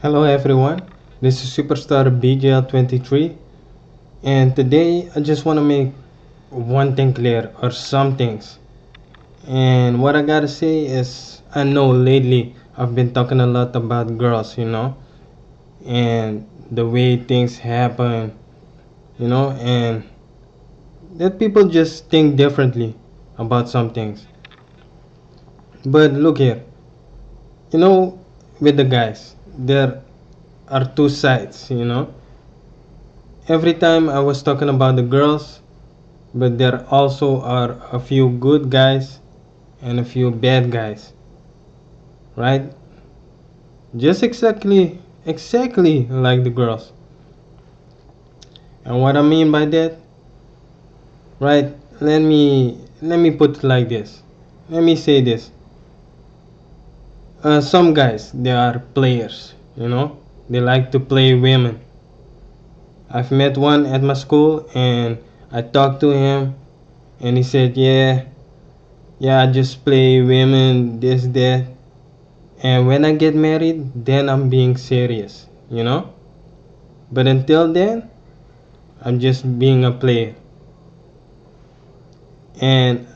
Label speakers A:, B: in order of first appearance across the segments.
A: Hello everyone, this is Superstar BGL 23, and today I just want to make one thing clear, or some things. And what I gotta say is, I know lately I've been talking a lot about girls, and the way things happen, and that people just think differently about some things. But look here, you know, with the guys, there are two sides. Every time I was talking about the girls, but there also are a few good guys and a few bad guys, right? Just exactly like the girls. And what I mean by that, right? Let me put it like this. Let me say this. Some guys, they are players, they like to play women. I've met one at my school, and I talked to him, and he said, yeah, I just play women, this, that. And when I get married, then I'm being serious. But until then, I'm just being a player. And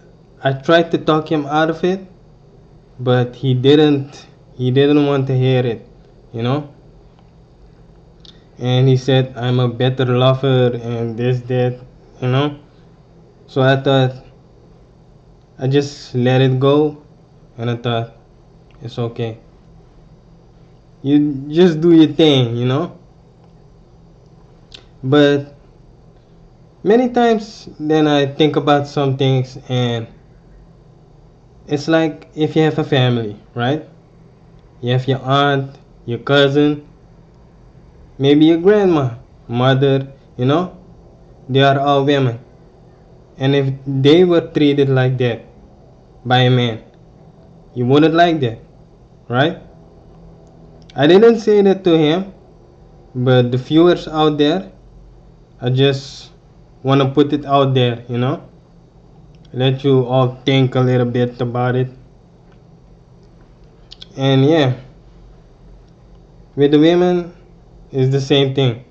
A: I tried to talk him out of it, but he didn't want to hear it, you know? And he said I'm a better lover and this that. So I thought I just let it go, and I thought it's okay. You just do your thing. But many times then I think about some things, and it's like if you have a family, right? You have your aunt, your cousin, maybe your grandma, mother, they are all women. And if they were treated like that by a man, you wouldn't like that, right? I didn't say that to him, but the viewers out there, I just want to put it out there. Let you all think a little bit about it. And yeah, with the women, it's the same thing.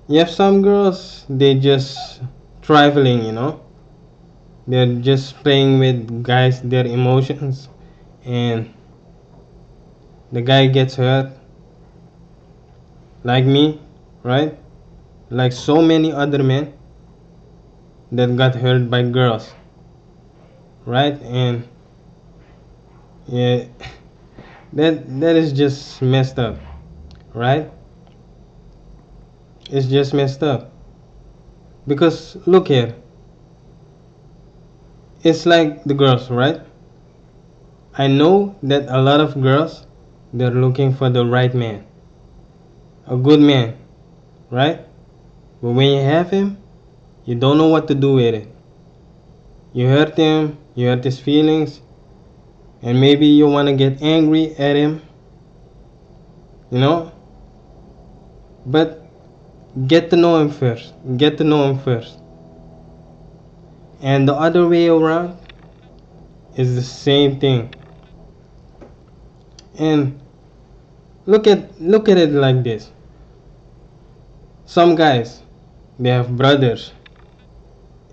A: You have some girls, they just traveling. They're just playing with guys, their emotions, and the guy gets hurt, like me, right? Like so many other men that got hurt by girls, right? And yeah, that is just messed up, right? It's just messed up because look here, it's like the girls, right? I know that a lot of girls, they're looking for the right man, a good man, right? But when you have him, you don't know what to do with it. You hurt him, you hurt his feelings, and maybe you want to get angry at him, you know? But get to know him first. Get to know him first. And the other way around is the same thing. And look at it like this. Some guys, they have brothers.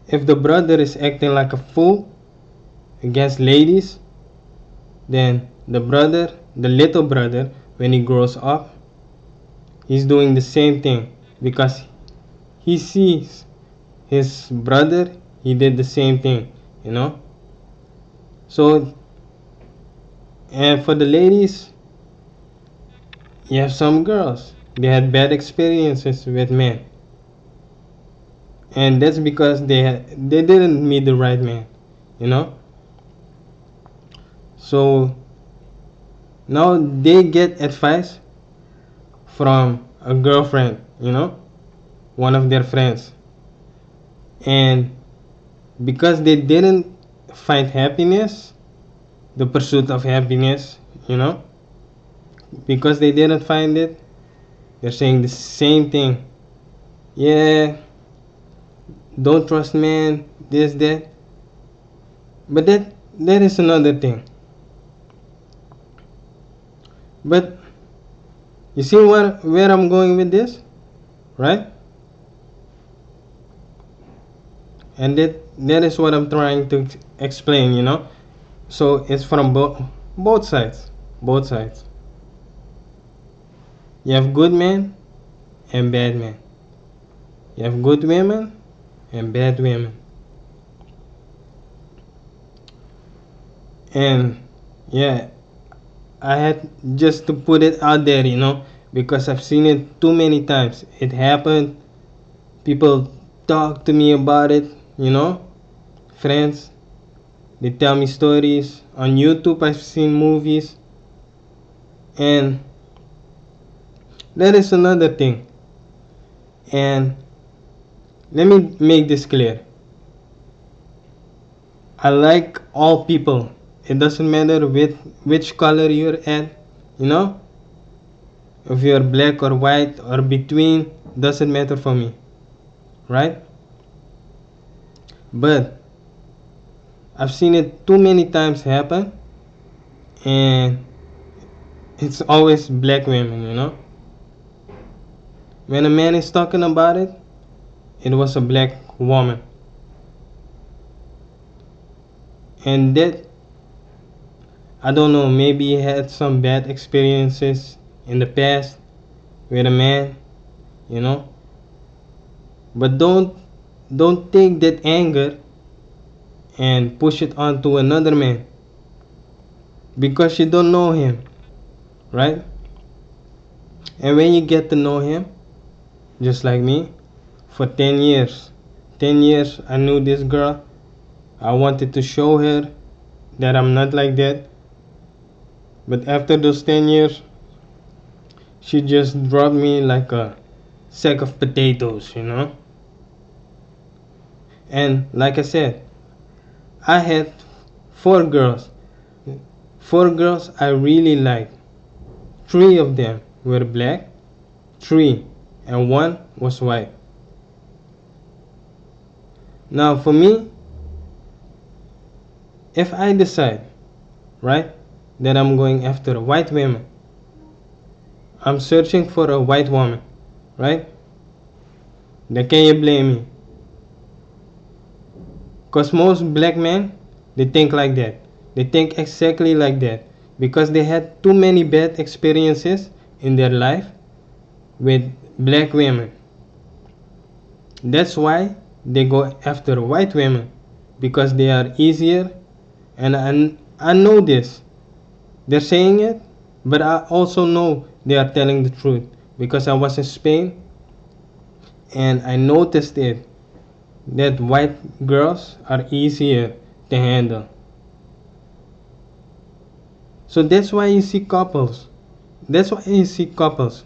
A: If the brother is acting like a fool against ladies, then the little brother, when he grows up, he's doing the same thing because he sees his brother, he did the same thing. So, and for the ladies, you have some girls, they had bad experiences with men, and that's because they didn't meet the right man, you know. So now they get advice from a girlfriend, one of their friends, and because they didn't find happiness, the pursuit of happiness, you know because they didn't find it, they're saying the same thing. Yeah, don't trust men, this that. But that is another thing. But You see where I'm going with this, right? And that is what I'm trying to explain, So it's from both sides, both sides. You have good men and bad men. You have good women and bad women. And yeah, I had just to put it out there, because I've seen it too many times. It happened. People talk to me about it, friends. They tell me stories. On YouTube, I've seen movies. And that is another thing. And let me make this clear. I like all people. It doesn't matter which color you're at, you know? If you're black or white or between, doesn't matter for me. Right? But I've seen it too many times happen, and it's always black women. When a man is talking about it, it was a black woman. And that, I don't know, maybe he had some bad experiences in the past with a man, you know. But don't take that anger and push it onto another man because you don't know him, right? And when you get to know him, just like me, for 10 years, 10 years I knew this girl. I wanted to show her that I'm not like that. But after those 10 years, she just dropped me like a sack of potatoes. And like I said, I had four girls. Four girls I really liked. Three of them were black, three, and one was white. Now, for me, if I decide, right, that I'm going after a white woman, I'm searching for a white woman, right? Then can you blame me? Because most black men, they think like that. They think exactly like that. Because they had too many bad experiences in their life with black women. That's why they go after white women. Because they are easier. And I know this. They're saying it, but I also know they are telling the truth. Because I was in Spain and I noticed it that white girls are easier to handle. So that's why you see couples. That's why you see couples,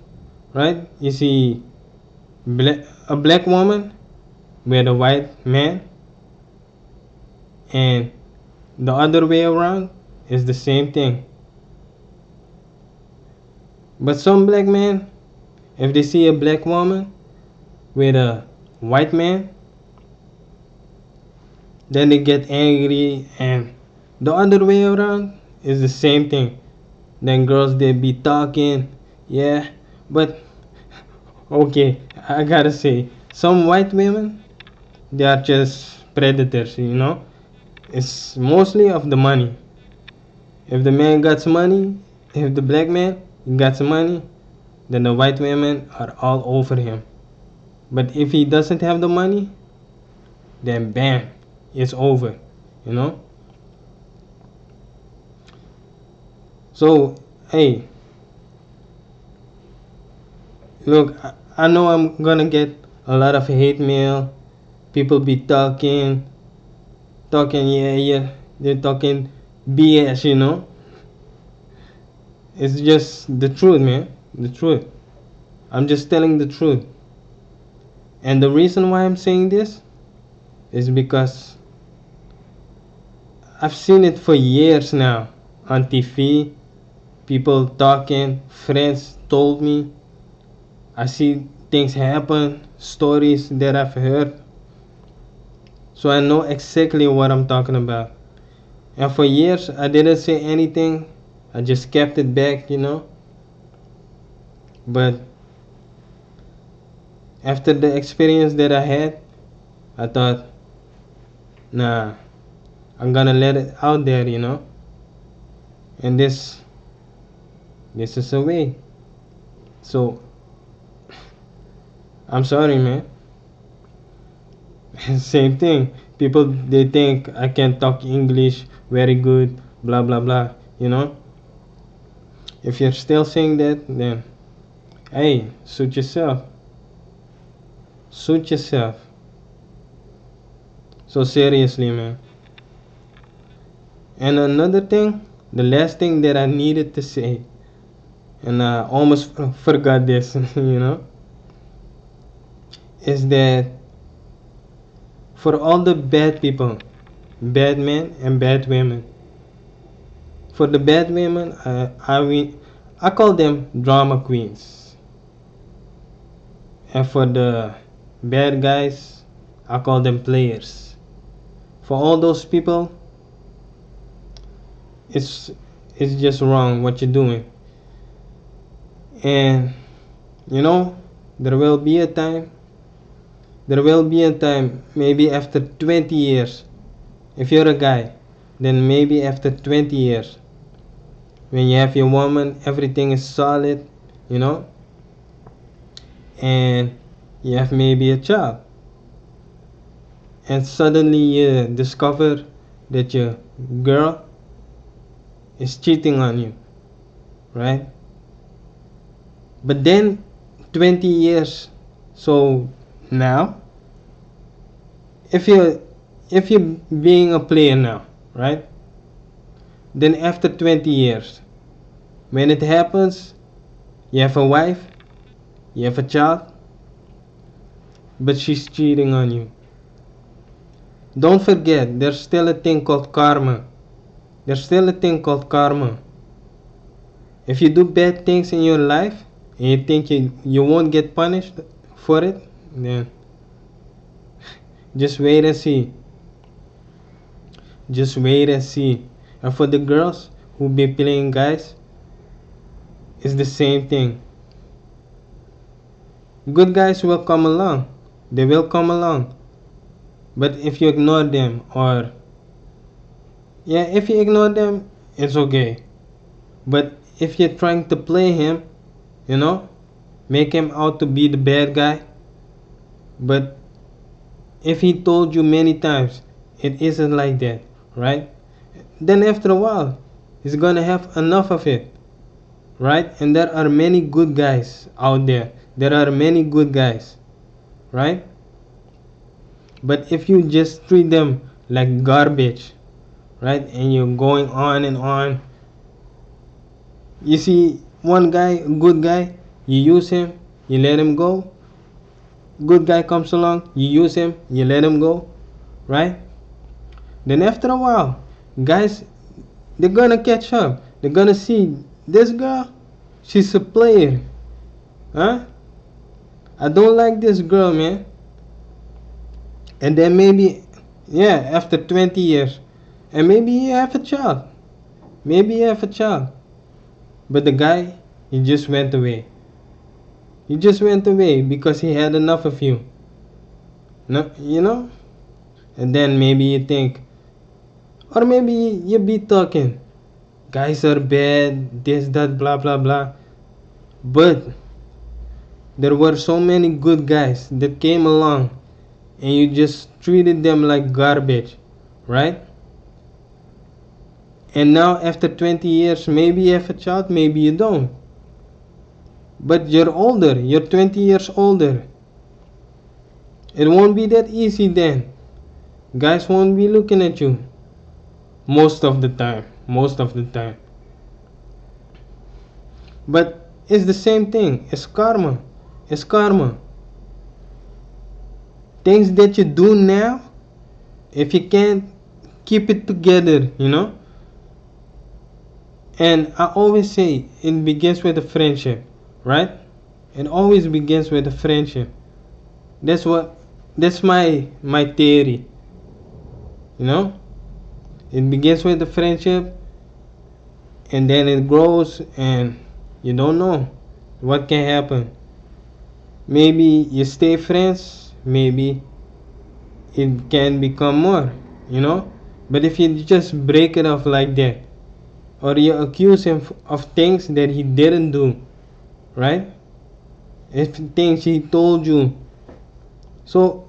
A: right? You see a black woman with a white man, and the other way around is the same thing. But some black men, if they see a black woman with a white man, then they get angry, and the other way around is the same thing. Then girls they be talking, yeah, but okay, I gotta say, some white women they are just predators. It's mostly of the money. If the man got some money, if the black man got some money, then the white women are all over him. But if he doesn't have the money, then bam, it's over. You know. So hey, look, I know I'm gonna get a lot of hate mail. People be talking, yeah, yeah. They're talking BS. It's just the truth, man. The truth. I'm just telling the truth. And the reason why I'm saying this is because I've seen it for years now on TV. People talking, friends told me. I see things happen, stories that I've heard. So I know exactly what I'm talking about. And for years, I didn't say anything. I just kept it back. But after the experience that I had, I thought, nah, I'm gonna let it out there, and this is a way. So I'm sorry, man. Same thing. People, they think I can talk English very good, blah blah blah. If you're still saying that, then hey, suit yourself. Suit yourself. So seriously, man. And another thing, the last thing that I needed to say, and I almost forgot this, is that for all the bad people, bad men and bad women, for the bad women, I call them drama queens, and for the bad guys, I call them players. For all those people, it's it's just wrong what you're doing, and you know there will be a time. There will be a time, maybe after 20 years, if you're a guy, then maybe after 20 years, when you have your woman, everything is solid, you know, and you have maybe a child, and suddenly you discover that your girl is cheating on you, right? But then 20 years, so now, if you if you're being a player now, right? Then after 20 years, when it happens, you have a wife, you have a child, but she's cheating on you. Don't forget, there's still a thing called karma. There's still a thing called karma. If you do bad things in your life and you think you won't get punished for it, then just wait and see. Just wait and see. And for the girls who be playing guys, it's the same thing. Good guys will come along. They will come along. But if you ignore them, or yeah, if you ignore them, it's okay. But if you're trying to play him, you know, make him out to be the bad guy, but if he told you many times it isn't like that, right? Then after a while, he's gonna have enough of it, right? And there are many good guys out there. There are many good guys, right? But if you just treat them like garbage, right? And you're going on and on, you see one guy, a good guy, you use him, you let him go. Good guy comes along, you use him, you let him go, right? Then after a while, guys, they're gonna catch up. They're gonna see this girl, she's a player, huh? I don't like this girl, man. And then maybe, yeah, after 20 years, and maybe you have a child. Maybe you have a child. But the guy, he just went away. He just went away because he had enough of you. No, And then maybe you think, or maybe you be talking, guys are bad, this, that, blah, blah, blah. But there were so many good guys that came along and you just treated them like garbage, right? And now after 20 years, maybe you have a child, maybe you don't. But you're older, you're 20 years older. It won't be that easy then. Guys won't be looking at you. Most of the time. Most of the time. But it's the same thing. It's karma. It's karma. Things that you do now, if you can't keep it together, And I always say it begins with a friendship, right? It always begins with a friendship. That's what that's my theory. You know? It begins with a friendship and then it grows and you don't know. What can happen? Maybe you stay friends, maybe it can become more, you know? But if you just break it off like that, or you accuse him of things that he didn't do, right? If things he told you, so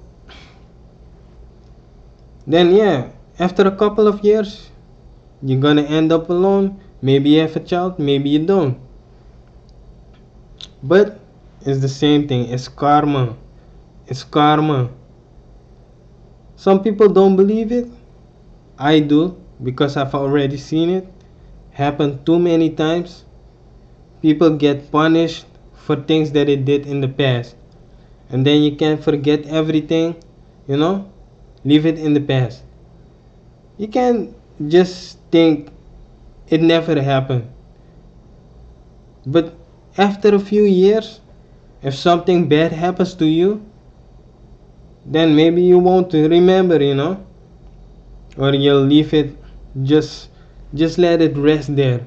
A: then yeah, after a couple of years, you're gonna end up alone. Maybe you have a child, maybe you don't. But it's the same thing. It's karma. It's karma. Some people don't believe it. I do because I've already seen it happen too many times. People get punished for things that they did in the past. And then you can't forget everything, you know? Leave it in the past. You can't just think it never happened. But after a few years, if something bad happens to you, then maybe you won't remember, you know? Or you'll leave it, just just let it rest there.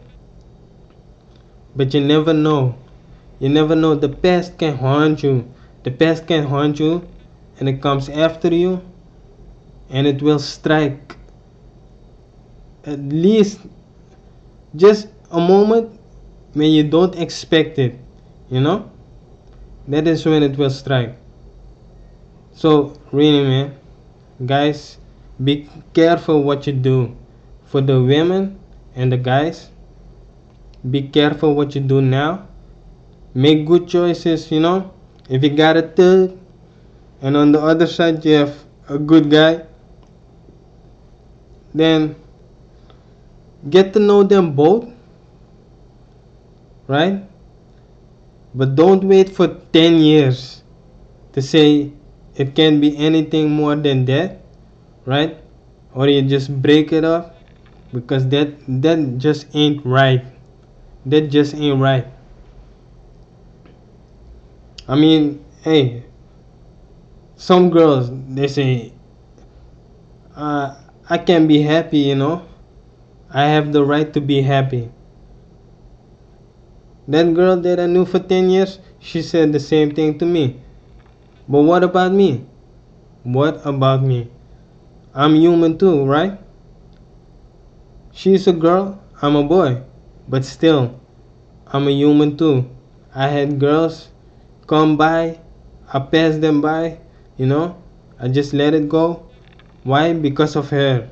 A: But you never know. You never know. The past can haunt you. The past can haunt you, and it comes after you, and it will strike at least just a moment when you don't expect it, you know? That is when it will strike. So really, man, guys, be careful what you do. For the women and the guys, be careful what you do now. Make good choices, you know? If you got a thug and on the other side you have a good guy, then get to know them both, right? But don't wait for 10 years to say it can be anything more than that, right? Or you just break it up because that just ain't right. That just ain't right. I mean, hey, some girls they say, I can be happy, you know. I have the right to be happy. That girl that I knew for 10 years, she said the same thing to me. But what about me? What about me? I'm human too, right? She's a girl, I'm a boy. But still, I'm a human too. I had girls come by, I passed them by, you know, I just let it go. Why? Because of her.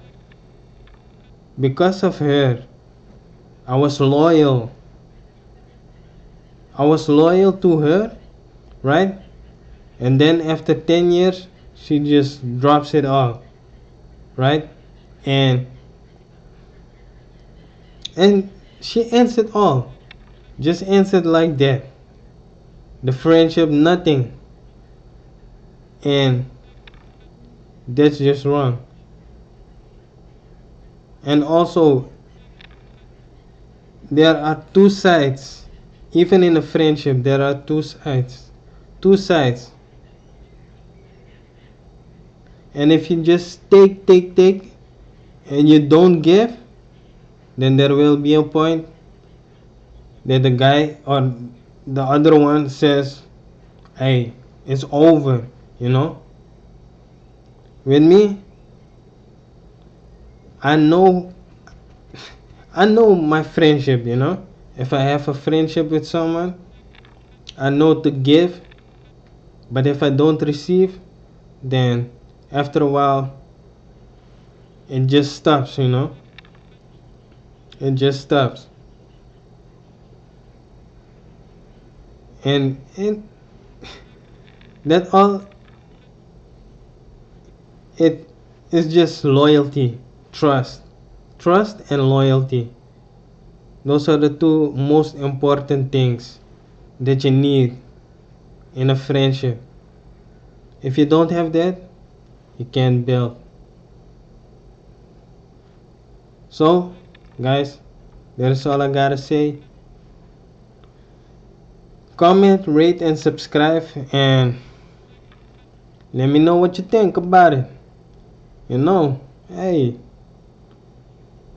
A: Because of her. I was loyal. I was loyal to her, right? And then after 10 years, she just drops it all, right? And and she ends it all. Just ends it like that. The friendship, nothing. And that's just wrong. And also, there are two sides. Even in a friendship, there are two sides. Two sides. And if you just take, and you don't give, then there will be a point that the guy or the other one says, hey, it's over, you know? With me, I know I know my friendship, you know? If I have a friendship with someone, I know to give, but if I don't receive, then after a while it just stops, you know? It just stops. And that all it is just loyalty, trust. Trust and loyalty. Those are the two most important things that you need in a friendship. If you don't have that, you can't build. So, guys, that's all I gotta say. Comment, rate, and subscribe, and let me know what you think about it. You know, hey,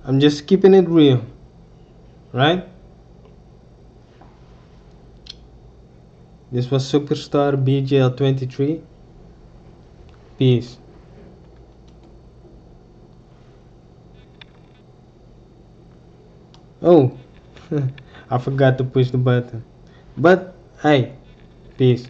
A: I'm just keeping it real, right? This was Superstar BGL 23. Peace. Oh, I forgot to push the button. But hey, peace.